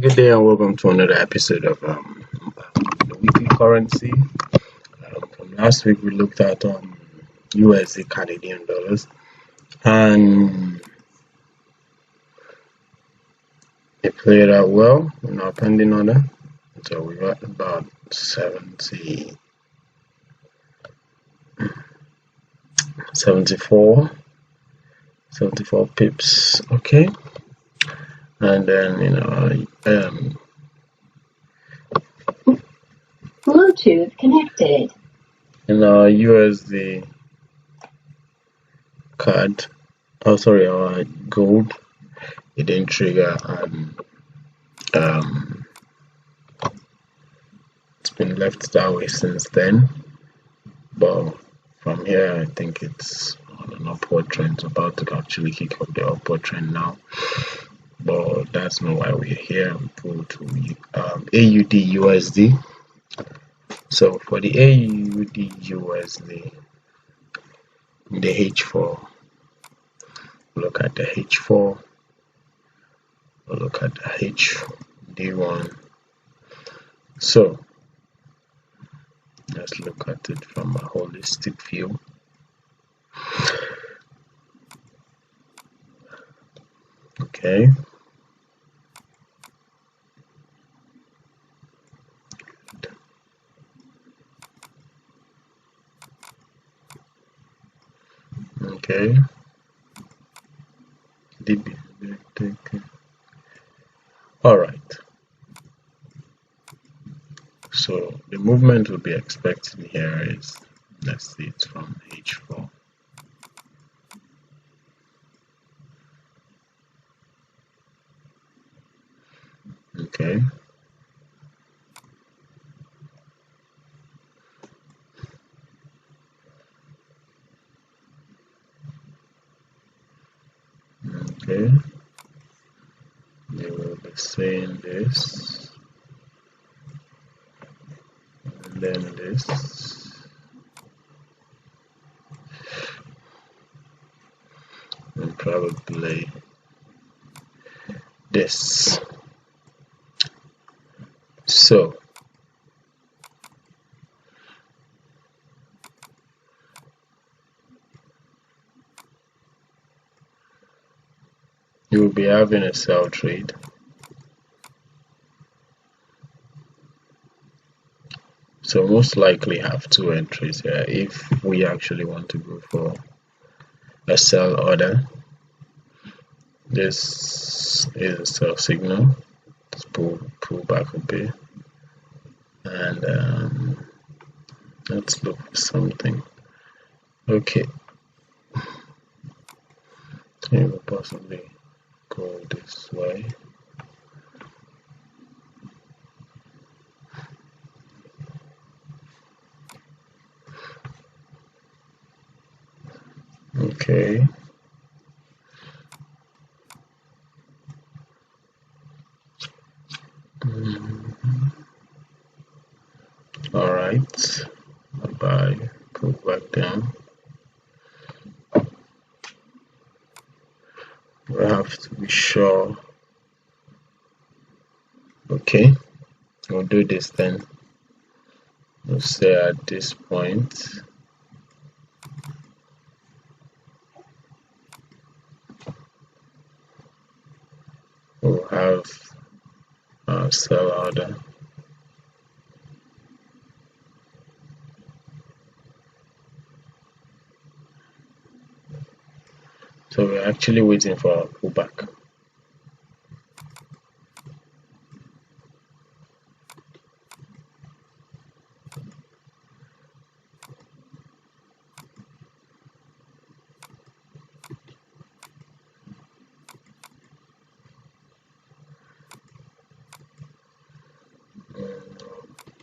Good day and welcome to another episode of the weekly currency. From last week we looked at USD Canadian dollars, and it played out well in our pending order. So we got about 74 pips. Okay, and then Bluetooth connected. in our USD card, our gold, it didn't trigger, and it's been left that way since then. But from here, I think it's on an upward trend. It's about to actually kick off the upward trend now. But that's not why we're here. We go to AUD USD. So for the AUD USD, the H4, look at the H4, look at the HD1. So let's look at it from a holistic view. Okay. Okay. All right. So the movement we'll be expecting here is, let's see, it's from H4. Okay. Okay. You will be saying this, and then this, and probably this. So you will be having a sell trade. So most likely have two entries here if we actually want to go for a sell order. This is a sell signal. Let's pull back a bit, and let's look for something. Okay, it will possibly go this way. Okay. All right. Bye. Pull back down. We have to be sure. Okay, we'll do this then. We'll say at this point, we'll have our sell order. So we're actually waiting for our pullback.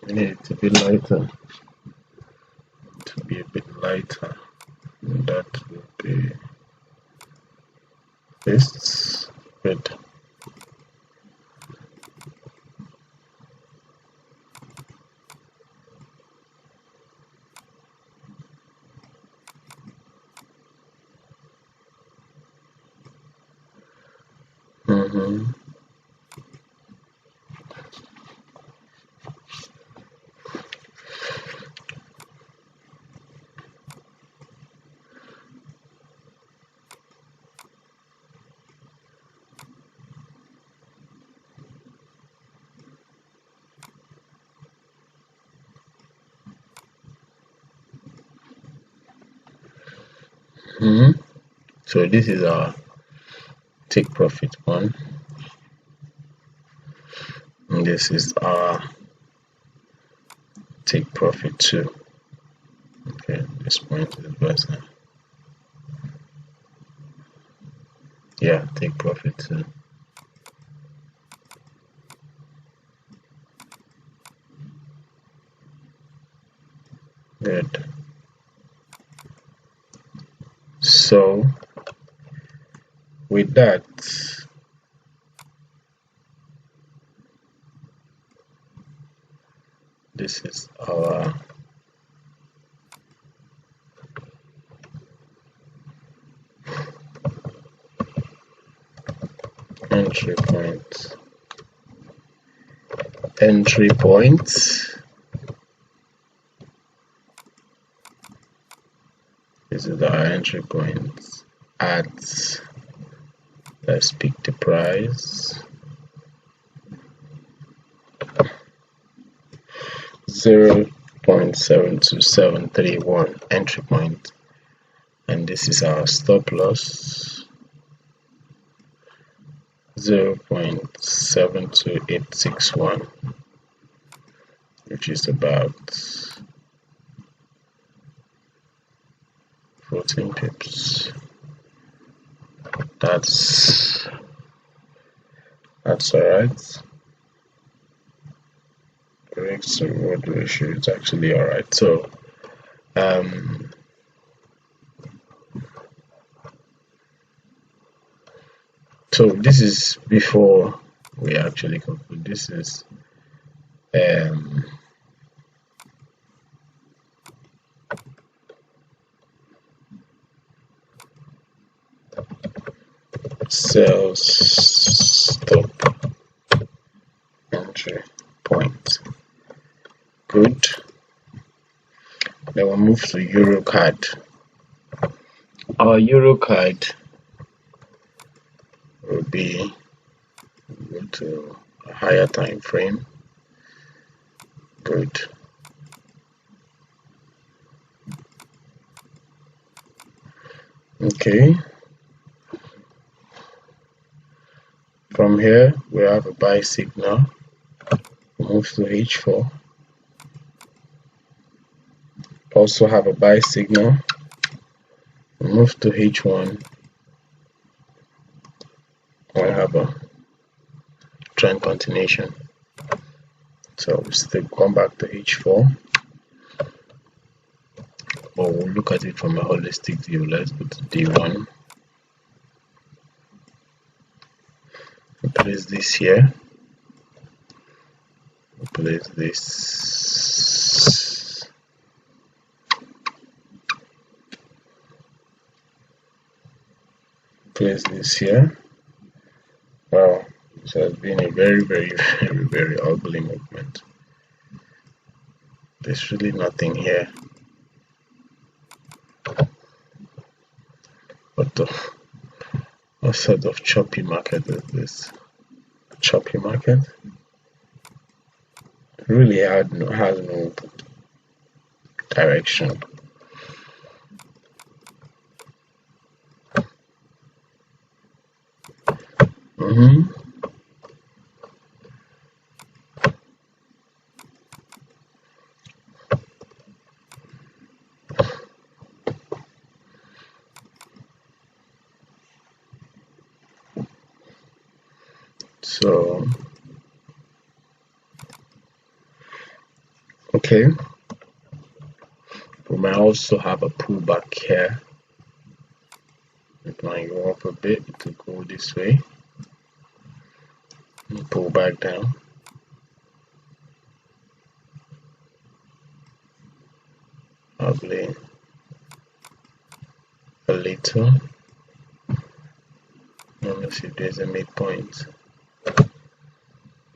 We need it to be lighter, to be a bit lighter. And that will be this. Good. So this is our take profit 1, and this is our take profit 2. Okay, this point is better. Yeah, take profit 2. Good. So with that, this is our entry point. This is our entry point at, let's pick the price, 0.72731 entry point, and this is our stop loss, 0.72861, which is about 14 pips. That's all right. Risk to reward ratio is actually all right. So so this is before we actually conclude. This is sales stop entry point. Good. Then we'll move to EURCAD. Our EURCAD will be go to a higher time frame. Good. Okay. From here we have a buy signal. Move to H4. Also have a buy signal. Move to H1. We have a trend continuation. So we still come back to H4, but we'll look at it from a holistic view. Let's go to D1. We place this here. We place this. Place this here. Wow, this has been a very ugly movement. There's really nothing here. What sort of choppy market is this? A choppy market? It really has no direction. So okay, we might also have a pullback here. It might go up a bit to go this way and pull back down. Probably a little. Let me see if there's a midpoint.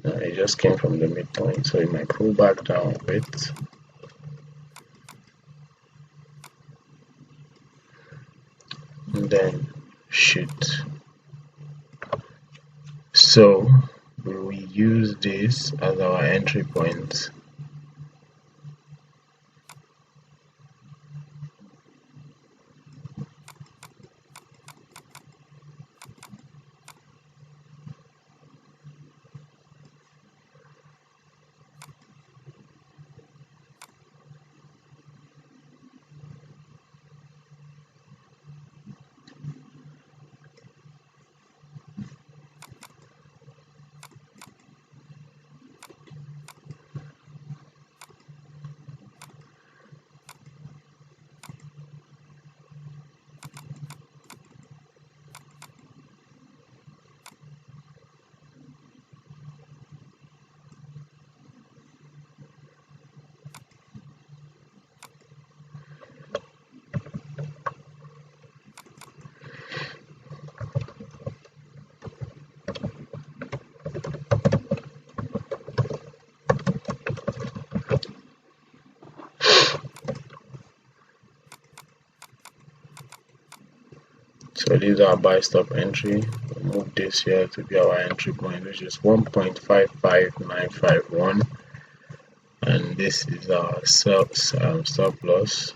No, it just came from the midpoint, so it might pull back down a bit. And then shoot. So we use this as our entry point. So these are buy stop entry. We'll move this here to be our entry point, which is 1.55951, and this is our stop loss,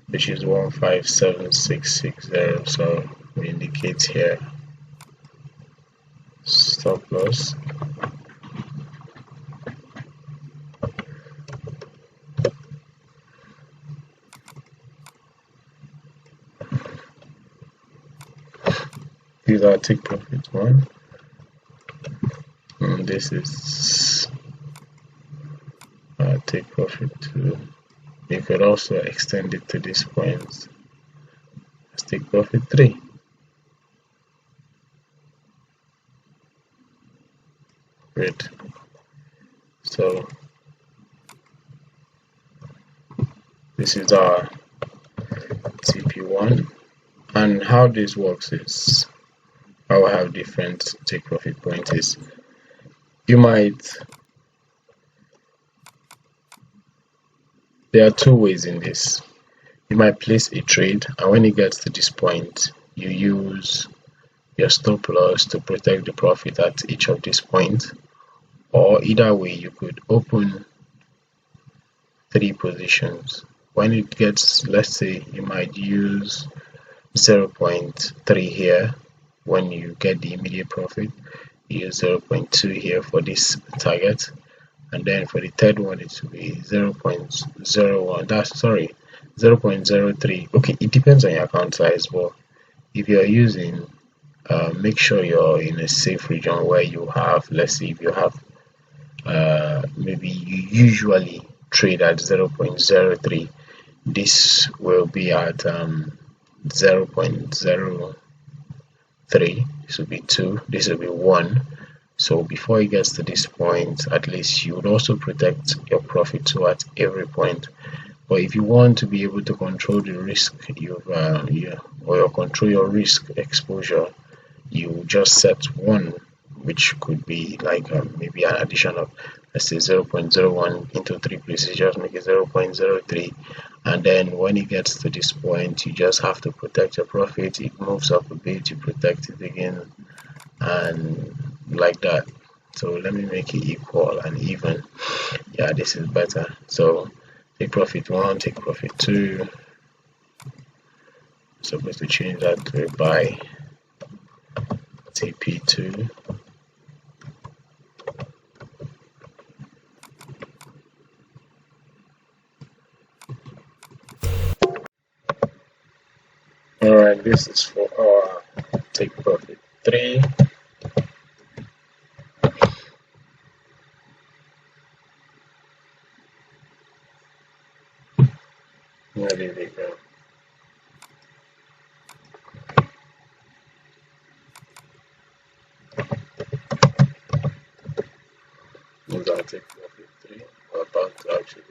which is 157,660. So we indicate here stop loss. These are take profit 1, and this is take profit 2. You could also extend it to this point. Let's take profit 3. Great. So this is our TP1, and how this works is, I will have different take profit points. Is there are two ways in this. You might place a trade, and when it gets to this point, you use your stop loss to protect the profit at each of these points. Or either way, you could open 3 positions. When it gets, let's say you might use 0.3 here. When you get the immediate profit, you use 0.2 here for this target, and then for the third one it will be 0.01. That's 0.03. Okay, it depends on your account size, but if you're using, make sure you're in a safe region where you have, let's say if you have maybe you usually trade at 0.03, this will be at 0.03. This will be 2, this will be 1. So before it gets to this point, at least you would also protect your profit too at every point. But if you want to be able to control the risk or control your risk exposure, you just set 1, which could be like maybe an addition of, let's say 0.01 into 3 places, just make it 0.03, and then when it gets to this point, you just have to protect your profit. It moves up a bit, you protect it again, and like that. So let me make it equal and even. Yeah, this is better. So take profit 1, take profit 2. I'm supposed to change that to a buy TP2. Alright, this is for our take profit 3. Where did they go? These are take profit 3. We're about to actually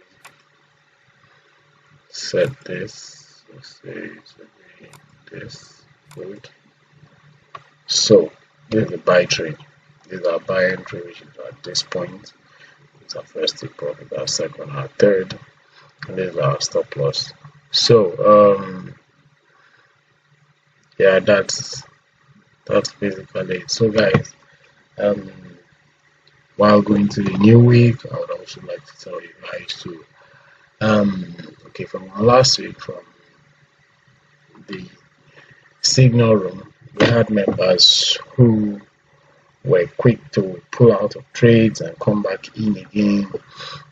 set this. Let's say it should be this. Good. So this is the buy trade. These are buy entry, which is at this point. This is our first take profit, our second, our third, and this is our stop loss. So yeah, that's basically it. So guys, while going to the new week, I would also like to tell you guys to okay, from last week, from the signal room, we had members who were quick to pull out of trades and come back in again,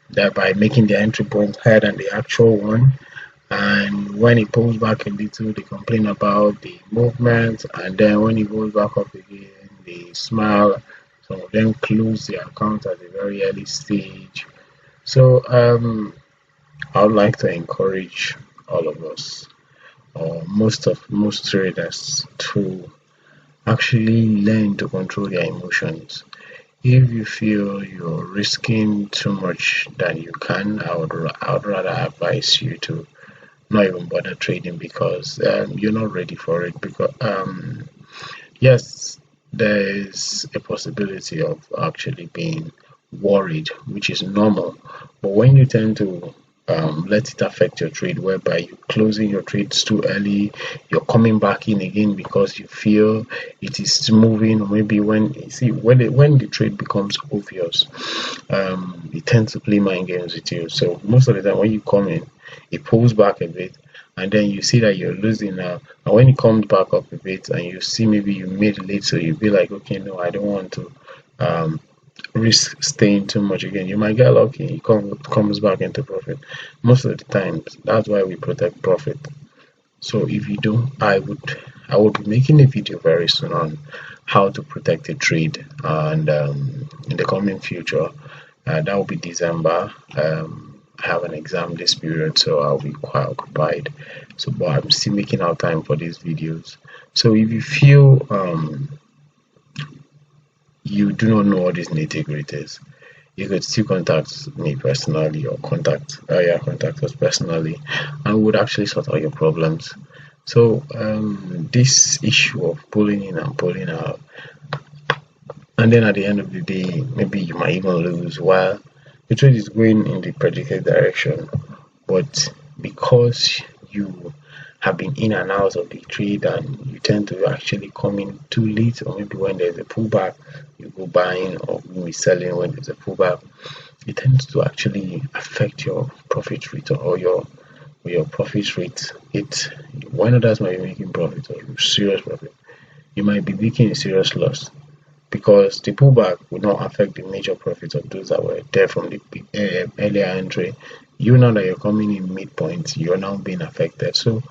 thereby making their entry point higher than the actual one. And when it pulls back a little, they complain about the movement, and then when it goes back up again, they smile. Some of them close their account at a very early stage. So I would like to encourage all of us, or most traders, to actually learn to control their emotions. If you feel you're risking too much than you can, I would rather advise you to not even bother trading, because you're not ready for it. Because yes, there is a possibility of actually being worried, which is normal. But when you tend to let it affect your trade, whereby you're closing your trades too early, you're coming back in again because you feel it is moving, or maybe when the trade becomes obvious, it tends to play mind games with you. So most of the time when you come in, it pulls back a bit, and then you see that you're losing now, and when it comes back up a bit and you see maybe you made it late, so you'll be like, okay, no, I don't want to risk staying too much again. You might get lucky, it comes back into profit. Most of the times, that's why we protect profit. So if you do, I would be making a video very soon on how to protect a trade, and in the coming future, that will be December. I have an exam this period, so I'll be quite occupied. So, but I'm still making out time for these videos. So if you feel you do not know all these nitty-gritties, you could still contact me personally, or contact us personally, and we would actually sort out your problems. So this issue of pulling in and pulling out, and then at the end of the day, maybe you might even lose while the trade is going in the predicted direction, but because you have been in and out of the trade and you tend to actually come in too late, or maybe when there's a pullback you go buying, or maybe selling when there's a pullback, it tends to actually affect your profit rate, or your profit rate. When others might be making profit, or serious profit, you might be making a serious loss, because the pullback will not affect the major profits of those that were there from the earlier entry. You, now that you're coming in midpoint, you're now being affected. So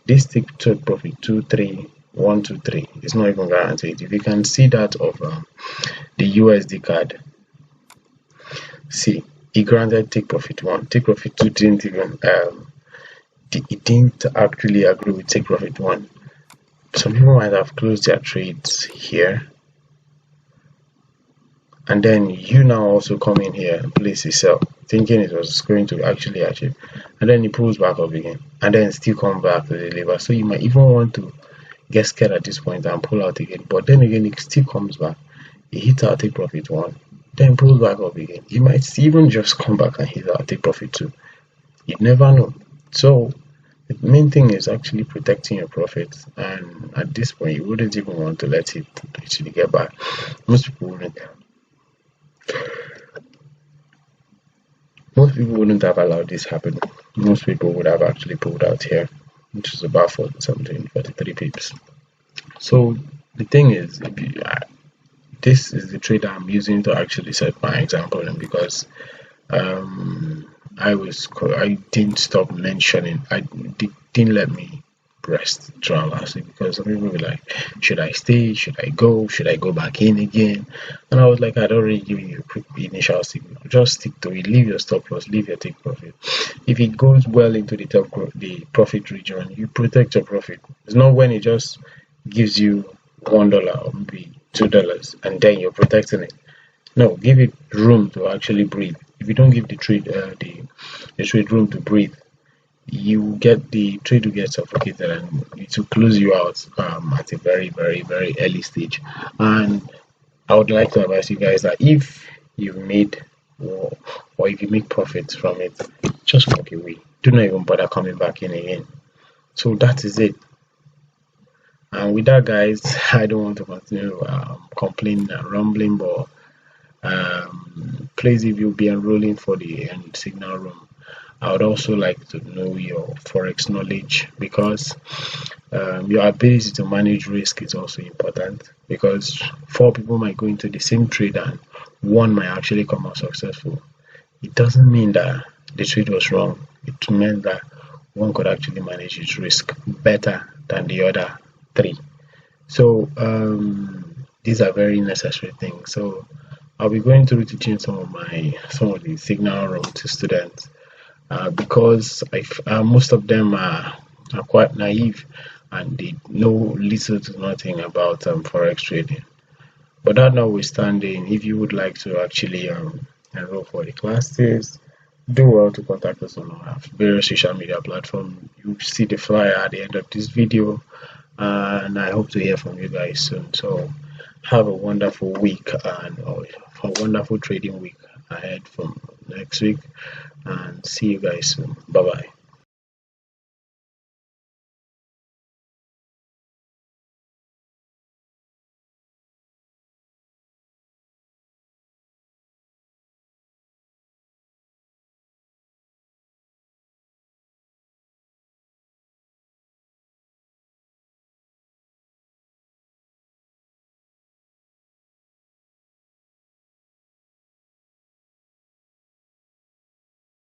this take profit 2 3 1 2 3 is not even guaranteed. If you can see that of the USD card, see, it granted take profit 1, take profit 2 didn't even it didn't actually agree with take profit 1. Some people might have closed their trades here, and then you now also come in here and place a sell, thinking it was going to actually achieve, and then it pulls back up again, and then still come back to deliver. So you might even want to get scared at this point and pull out again, but then again it still comes back, it hits our take profit 1, then pulls back up again. It might even just come back and hit our take profit 2. You never know. So the main thing is actually protecting your profits, and at this point you wouldn't even want to let it actually get back. Most people wouldn't have allowed this happen. Most people would have actually pulled out here, which is about 43 pips. So the thing is, this is the trade I'm using to actually set my example, and because I didn't stop mentioning, didn't let me rest throughout last week, because some people were like, should I stay, should I go back in again? And I was like, I'd already given you a quick initial signal, just stick to it, leave your stop loss, leave your take profit. If it goes well into the profit region, you protect your profit. It's not when it just gives you $1 or maybe $2 and then you're protecting it. No, give it room to actually breathe. If you don't give the trade the trade room to breathe, the trade will get suffocated, and it will close you out at a very, very, very early stage. And I would like to advise you guys that if you've made or if you make profits from it, just walk away. Do not even bother coming back in again. So that is it. And with that, guys, I don't want to continue complaining and rumbling, but please, if you'll be enrolling for the signal room, I would also like to know your forex knowledge, because your ability to manage risk is also important, because 4 people might go into the same trade and one might actually come out successful. It doesn't mean that the trade was wrong. It meant that one could actually manage its risk better than the other 3. So these are very necessary things. So I'll be going through teaching some of the signal room to students, because most of them are quite naive and they know little to nothing about forex trading. But that notwithstanding, if you would like to actually enroll for the classes, do well to contact us on our various social media platforms. You see the flyer at the end of this video, and I hope to hear from you guys soon. So have a wonderful week, and a wonderful trading week ahead from next week, and see you guys soon. Bye bye.